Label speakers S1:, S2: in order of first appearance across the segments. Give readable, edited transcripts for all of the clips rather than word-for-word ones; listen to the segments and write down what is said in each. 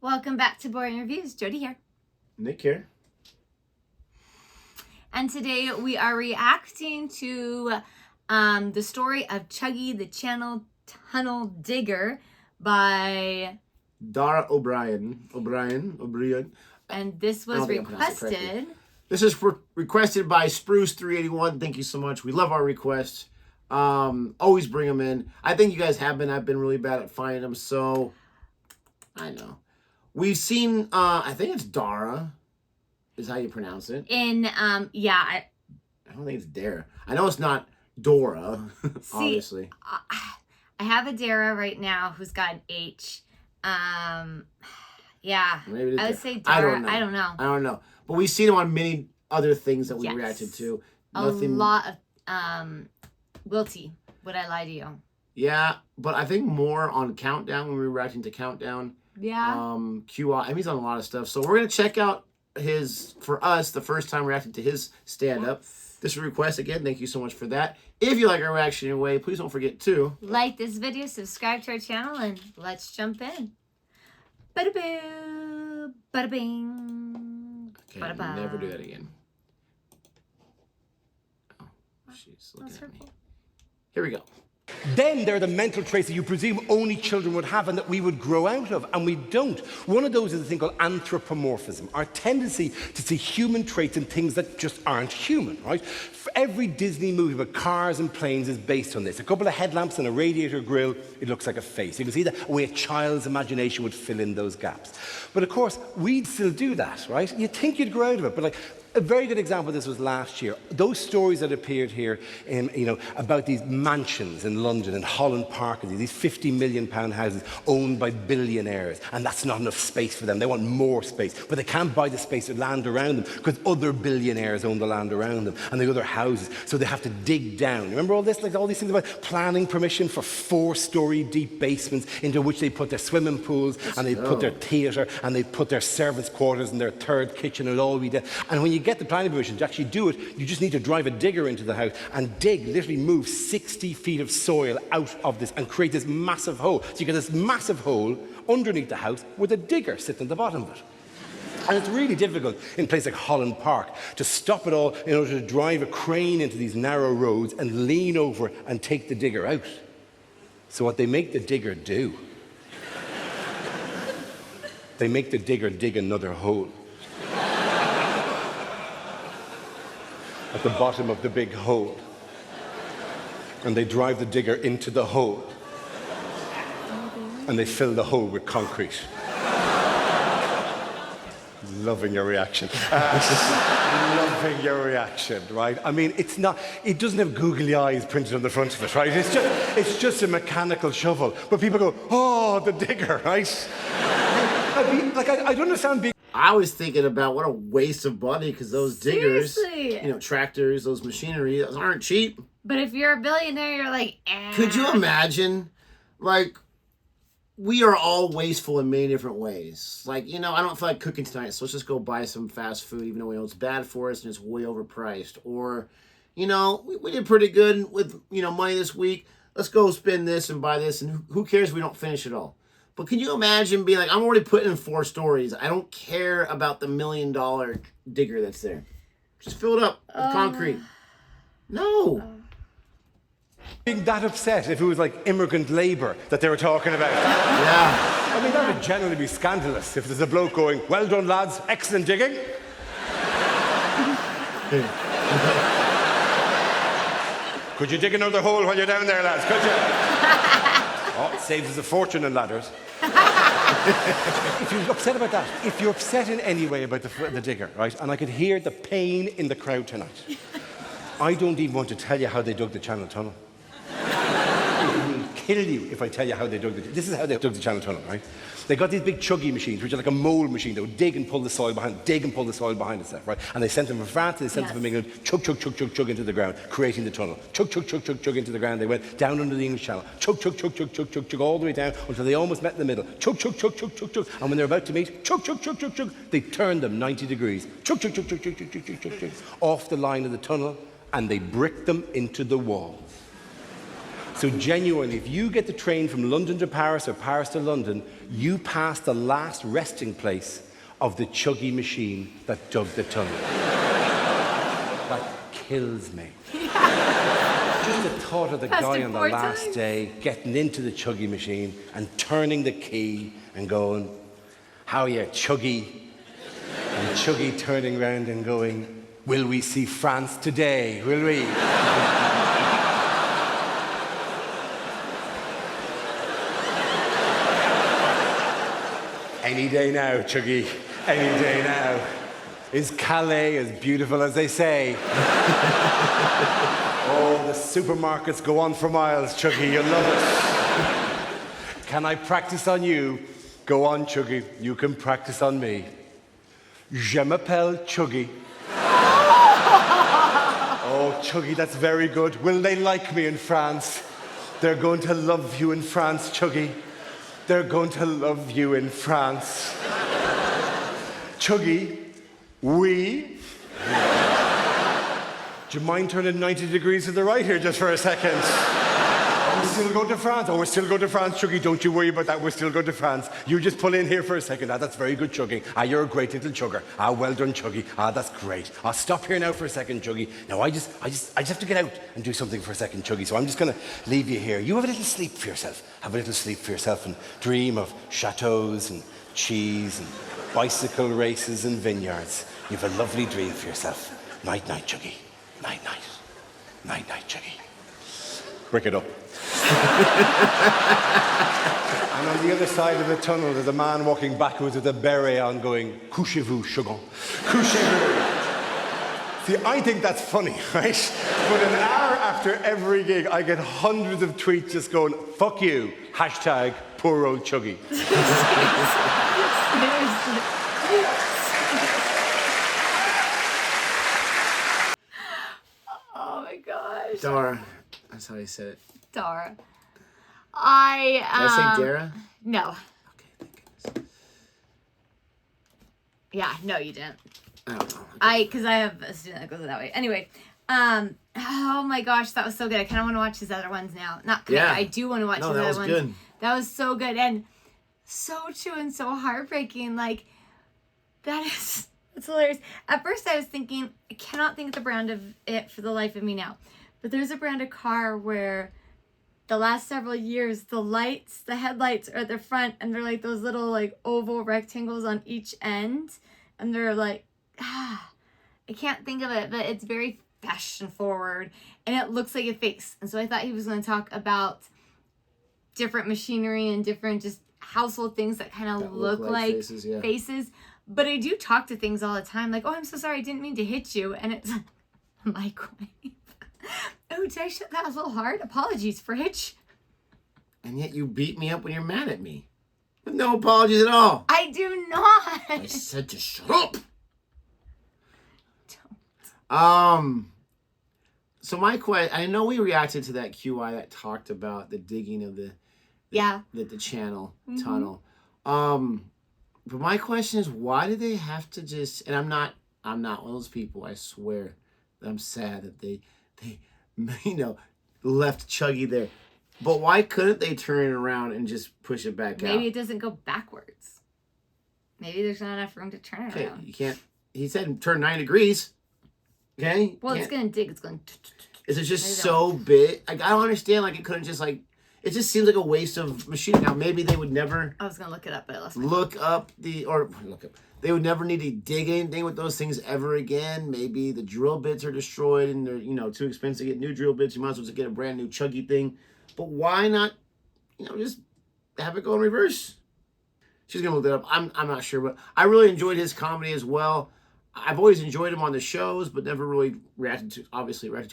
S1: Welcome back to Boring Reviews. Jodi here.
S2: Nick here.
S1: And today we are reacting to the story of Chuggy, the Channel Tunnel Digger by
S2: Dara O'Briain.
S1: And this was requested.
S2: This is requested by Spruce381. Thank you so much. We love our requests. Always bring them in. I think you guys have been. I've been really bad at finding them, so I know. We've seen, I think it's Dara, is how you pronounce it.
S1: I
S2: don't think it's Dara. I know it's not Dora, obviously.
S1: I have a Dara right now who's got an H. Yeah,
S2: maybe
S1: I would say Dara. I don't know.
S2: But we've seen him on many other things that we reacted to.
S1: Nothing... A lot of, Wilty, would I lie to you?
S2: Yeah, but I think more on Countdown when we were reacting to Countdown.
S1: Yeah.
S2: QI. I mean, he's on a lot of stuff. So we're going to check out for us, the first time reacting to his stand-up. Yes. This request again. Thank you so much for that. If you like our reaction anyway, please don't forget to
S1: like this video, subscribe to our channel, and let's jump in. Bada boo, bada bing.
S2: Okay, bada never do that again. Oh, she's looking at me. Here we go.
S3: Then there are the mental traits that you presume only children would have and that we would grow out of, and we don't. One of those is a thing called anthropomorphism, our tendency to see human traits in things that just aren't human, right? For every Disney movie about cars and planes is based on this. A couple of headlamps and a radiator grille, it looks like a face. You can see the way a child's imagination would fill in those gaps. But of course, we'd still do that, right? You'd think you'd grow out of it, but like, a very good example of this was last year. Those stories that appeared here, about these mansions in London and Holland Park, these £50 million houses owned by billionaires, and that's not enough space for them. They want more space, but they can't buy the space or land around them because other billionaires own the land around them and the other houses, so they have to dig down. Remember all this, like all these things about planning permission for 4-story deep basements into which they put their swimming pools and they put their theatre and they put their servants' quarters and their third kitchen and all we did. And when you get the planning permission to actually do it, you just need to drive a digger into the house and literally move 60 feet of soil out of this and create this massive hole. So you get this massive hole underneath the house with a digger sitting at the bottom of it. And it's really difficult in a place like Holland Park to stop it all in order to drive a crane into these narrow roads and lean over and take the digger out. So what they make the digger do, they make the digger dig another hole at the bottom of the big hole. And they drive the digger into the hole. And they fill the hole with concrete. Loving your reaction. Loving your reaction, right? I mean, it doesn't have googly eyes printed on the front of it, right? It's just a mechanical shovel. But people go, oh, the digger, right? I don't understand being...
S2: I was thinking about what a waste of money because those diggers, tractors, those machinery, those aren't cheap.
S1: But if you're a billionaire, you're like, eh.
S2: Could you imagine? Like, we are all wasteful in many different ways. Like, I don't feel like cooking tonight, so let's just go buy some fast food, even though we know it's bad for us and it's way overpriced. Or, we did pretty good with, money this week. Let's go spend this and buy this, and who cares if we don't finish it all? But can you imagine being like, I'm already putting in 4 stories. I don't care about the $1 million digger that's there. Just fill it up with concrete. No.
S3: Being that upset if it was like immigrant labour that they were talking about.
S2: Yeah.
S3: I mean, that would generally be scandalous if there's a bloke going, well done, lads, excellent digging. Could you dig another hole while you're down there, lads? Could you? Oh, it saves us a fortune in ladders. If you're upset about that, if you're upset in any way about the digger, right, and I could hear the pain in the crowd tonight, I don't even want to tell you how they dug the Channel Tunnel. It will kill you if I tell you how they dug this is how they dug the Channel Tunnel, right? They got these big Chuggy machines, which are like a mold machine. They would dig and pull the soil behind, itself, right? And they sent them from France, they sent them from England, chug, chug, chug, chug, chug into the ground, creating the tunnel. Chug, chug, chug, chug, chug into the ground. They went down under the English Channel. Chug, chug, chug, chug, chug, chug, chug, all the way down until they almost met in the middle. Chug, chug, chug, chug, chug, chug. And when they're about to meet, chug, chug, chug, chug, chug, they turned them 90 degrees. Chug, chug, chug, chug, chug, chug, chug, chug, chug, chug, off the line of the tunnel, and they bricked them into the wall. So genuinely, if you get the train from London to Paris or Paris to London, you pass the last resting place of the Chuggy machine that dug the tunnel. That kills me. Just the thought of the guy on the last day getting into the Chuggy machine and turning the key and going, "How are you, Chuggy?" And Chuggy turning around and going, "Will we see France today, will we?" Any day now, Chuggy. Any day now. Is Calais as beautiful as they say? Oh, the supermarkets go on for miles, Chuggy. You'll love it. Can I practice on you? Go on, Chuggy. You can practice on me. Je m'appelle Chuggy. Oh, Chuggy, that's very good. Will they like me in France? They're going to love you in France, Chuggy. They're going to love you in France. Chuggy, oui. Do you mind turning 90 degrees to the right here just for a second? We're still going to France. Oh, we're still going to France, Chuggy. Don't you worry about that. We're still going to France. You just pull in here for a second. Ah, that's very good, Chuggy. Ah, you're a great little chugger. Ah, well done, Chuggy. Ah, that's great. I'll stop here now for a second, Chuggy. Now, I just have to get out and do something for a second, Chuggy. So I'm just going to leave you here. You have a little sleep for yourself. Have a little sleep for yourself and dream of chateaus and cheese and bicycle races and vineyards. You have a lovely dream for yourself. Night, night, Chuggy. Night, night. Night, night, Chuggy. Break it up. And on the other side of the tunnel, there's a man walking backwards with a beret on going, "Couchez-vous, Chuggon. Couchez-vous." See, I think that's funny, right? But an hour after every gig, I get hundreds of tweets just going, "Fuck you, hashtag poor old Chuggy."
S1: Oh my gosh.
S2: Dara. That's how he said it.
S1: Dara.
S2: Did I say Dara?
S1: No.
S2: Okay, thank goodness.
S1: Yeah, no, you didn't.
S2: I don't know. Okay.
S1: Because I have a student that goes that way. Anyway, oh my gosh, that was so good. I kind of want to watch his other ones now. I do want to watch his other ones.
S2: Good.
S1: That was so good and so true and so heartbreaking. Like, that's hilarious. At first I was thinking, I cannot think of the brand of it for the life of me now. But there's a brand of car where the last several years, the headlights are at the front and they're like those little like oval rectangles on each end. And they're like, I can't think of it, but it's very fashion forward and it looks like a face. And so I thought he was going to talk about different machinery and different just household things that kind of look like faces. But I do talk to things all the time like, "Oh, I'm so sorry, I didn't mean to hit you." And it's a microwave. Oh, did I shut that a little hard? Apologies, Fridge.
S2: And yet you beat me up when you're mad at me. With no apologies at all.
S1: I do not.
S2: I said to shut up.
S1: Don't.
S2: So my question, I know we reacted to that QI that talked about the digging of the channel tunnel. But my question is, why do they have to just, and I'm not one of those people, I swear, I'm sad that they left Chuggy there. But why couldn't they turn it around and just push it back out?
S1: Maybe it doesn't go backwards. Maybe there's not enough room to turn it around.
S2: You can't, he said turn 9 degrees. Okay?
S1: Well, it's going to dig. It's going to...
S2: Is it just so big? Like, I don't understand. Like, it couldn't just, like... It just seems like a waste of machinery. Now, maybe they would never...
S1: I was going to look it up, but I lost my...
S2: They would never need to dig anything with those things ever again. Maybe the drill bits are destroyed and they're, too expensive to get new drill bits. You might as well just get a brand new Chuggy thing. But why not, just have it go in reverse? She's going to look that up. I'm not sure, but I really enjoyed his comedy as well. I've always enjoyed him on the shows, but never really reacted to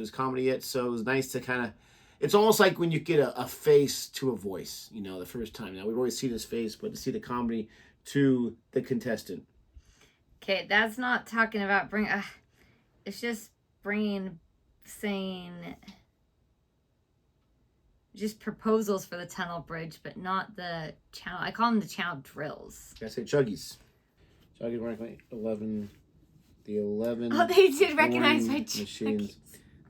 S2: his comedy yet. So it was nice to kind of, it's almost like when you get a face to a voice, the first time. Now, we've always seen his face, but to see the comedy to the contestant.
S1: Okay, that's not talking about it's just saying just proposals for the tunnel bridge, but not the channel. I call them the channel drills.
S2: I say Chuggies. Chuggies rank 11. The 11.
S1: Oh, they did recognize my
S2: machines.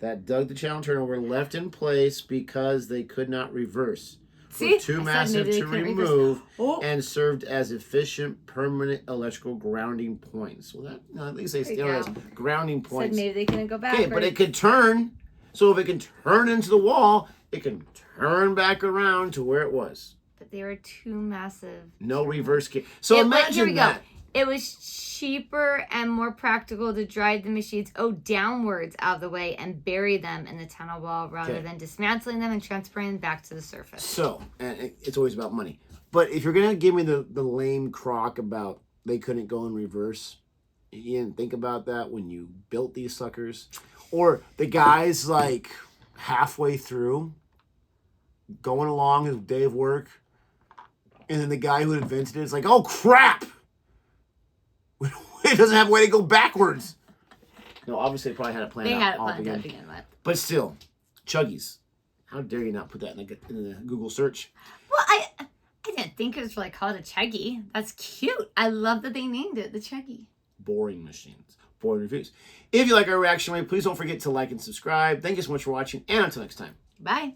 S2: that dug the channel turnover left in place because they could not reverse.
S1: See?
S2: Were too
S1: I said
S2: massive
S1: maybe they
S2: to
S1: couldn't reverse.
S2: remove
S1: Oh.
S2: and served as efficient permanent electrical grounding points. Well, that, no, at least they
S1: There
S2: still
S1: you
S2: as
S1: go.
S2: grounding
S1: Said
S2: points.
S1: maybe they couldn't go back.
S2: Okay, but it could turn. So if it can turn into the wall, it can turn back around to where it was.
S1: But they were too massive.
S2: No reverse kick. So
S1: Here
S2: imagine
S1: we
S2: that.
S1: go. It was cheaper and more practical to drive the machines downwards out of the way and bury them in the tunnel wall rather than dismantling them and transferring them back to the surface.
S2: So, and it's always about money. But if you're going to give me the lame crock about they couldn't go in reverse, you didn't think about that when you built these suckers? Or the guy's like halfway through, going along his day of work, and then the guy who invented it is like, oh crap! It doesn't have a way to go backwards. No, obviously they probably had a plan.
S1: They had it
S2: all
S1: planned
S2: begin.
S1: to begin with.
S2: But still, Chuggies. How dare you not put that in the Google search?
S1: Well, I didn't think it was really called a Chuggy. That's cute. I love that they named it the Chuggy.
S2: Boring machines. Boring reviews. If you like our reaction, please don't forget to like and subscribe. Thank you so much for watching, and until next time.
S1: Bye.